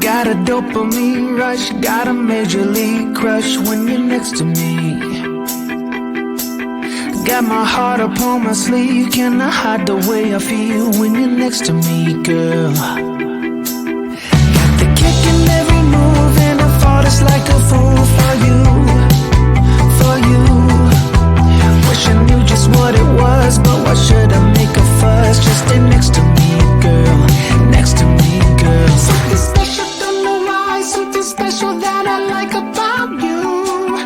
Got a dopamine rush, got a major league crush when you're next to me. Got my heart upon my sleeve, can I hide the way I feel when you're next to me, girl? Got the kick in every move and I fought just like a fool for you, for you. Wish I knew just what it was, but why should I make a fuss? Just stay next to me, girl, next to me, girl. Something special, don't know why, something special that I like about you,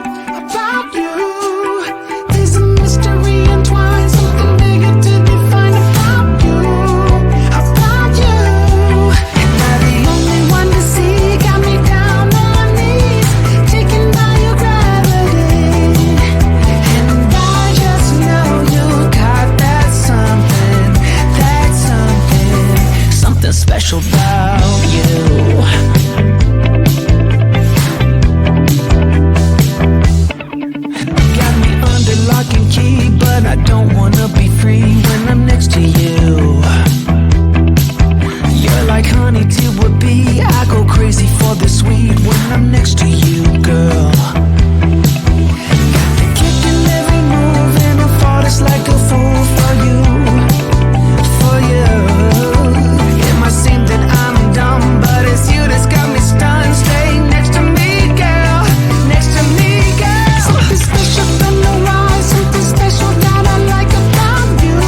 about you. There's a mystery entwined, something bigger to define about you, about you. Am I the only one to see? Got me down on my knees, taken by your gravity. And I just know you got that something, something special about you. Got me under lock and key, but I don't wanna be free when I'm next to you. You're like honey to a bee, I go crazy for the sweet when I'm next to you, girl. Got the kick in every move and I fought just like a fool for you, for you. It might seem that I'm dumb, but it's you that's got me stunned. Stay next to me, girl, next to me, girl. Something special, don't know why, something special that I like about you,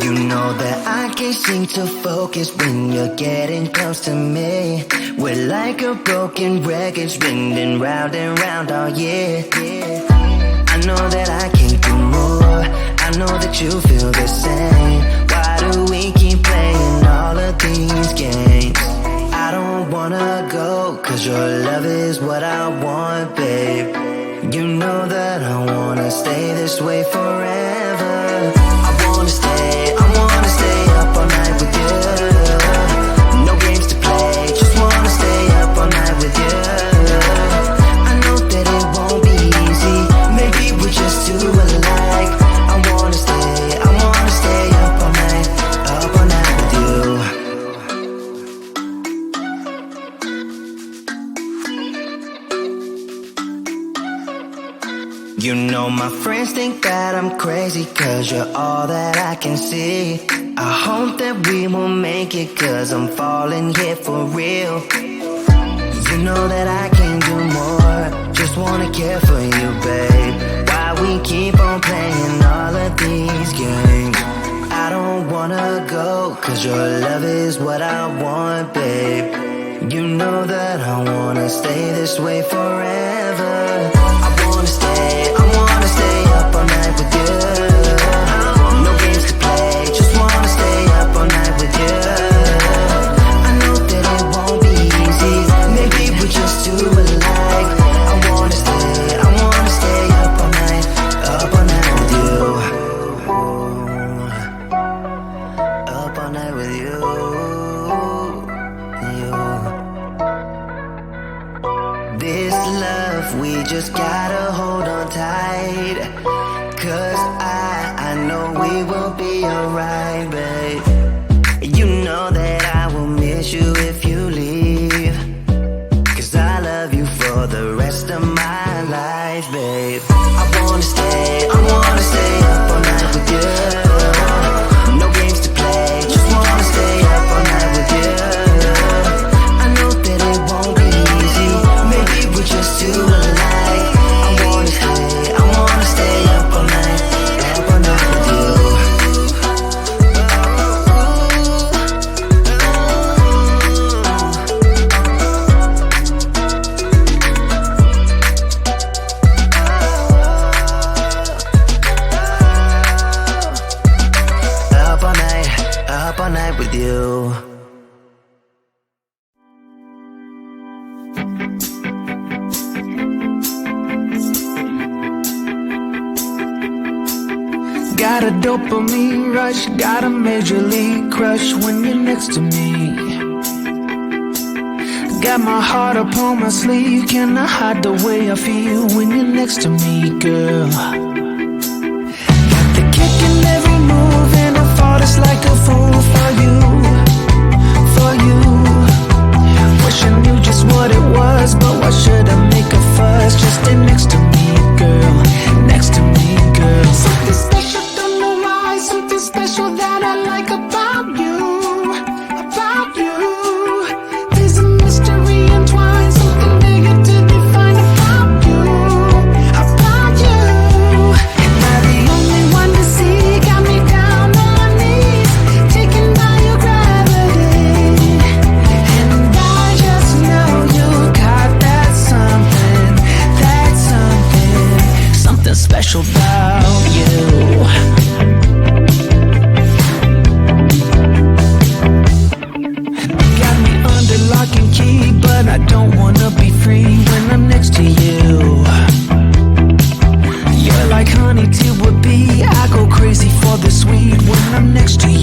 You know that I can't seem to focus when you're getting close to me. We're like a broken record spinning round and round all year. I know that I can't do more. I know that you feel the same. Why do we keep playing all of these games? I don't wanna go, cause your love is what I want, babe. You know that I wanna stay this way forever. I wanna stay up all night with you. No games to play, just wanna stay up all night with you. I know that it won't be easy, maybe we're just too alike. I wanna stay up all night with you. You know my friends think that I'm crazy, cause you're all that I can see. I hope that we will make it, cause I'm falling here for real. You know that I can't do more, just wanna care for you, babe. Why we keep on playing all of these games? I don't wanna go, cause your love is what I want, babe. You know that I wanna stay this way forever. I wanna stay up all night with you. No games to play, just wanna stay up all night with you. I know that it won't be easy, maybe we're just too alike. I wanna stay up all night with you. Up all night with you. This love, we just gotta hold on tight, cause I know we will be alright, babe. You know that I will miss you if you leave, cause I love you for the rest of my life, babe. I wanna stay up all night with you. No games to play, just wanna stay up all night with you. I know that it won't be easy, maybe we're just too alike. I wanna stay up all night with you. Up all night with you. Got a dopamine rush, got a major league crush when you're next to me. Got my heart upon my sleeve, can I hide the way I feel when you're next to me, girl? Got the kick in every move and I fought it's like a fool for you, for you. Wish I knew just what it was, but why should I make a fuss? Just stay next to me, girl, next to me, girl. Something special, don't know why, something special that I like about you, about you. There's a mystery entwined, something bigger to define about you, about you. Am I the only one to see? Got me down on my knees, taken by your gravity. And I just know you got that something special about you. Got me under lock and key, but I don't wanna be free when I'm next to you. You're like honey to a bee, I go crazy for the sweet when I'm next to you.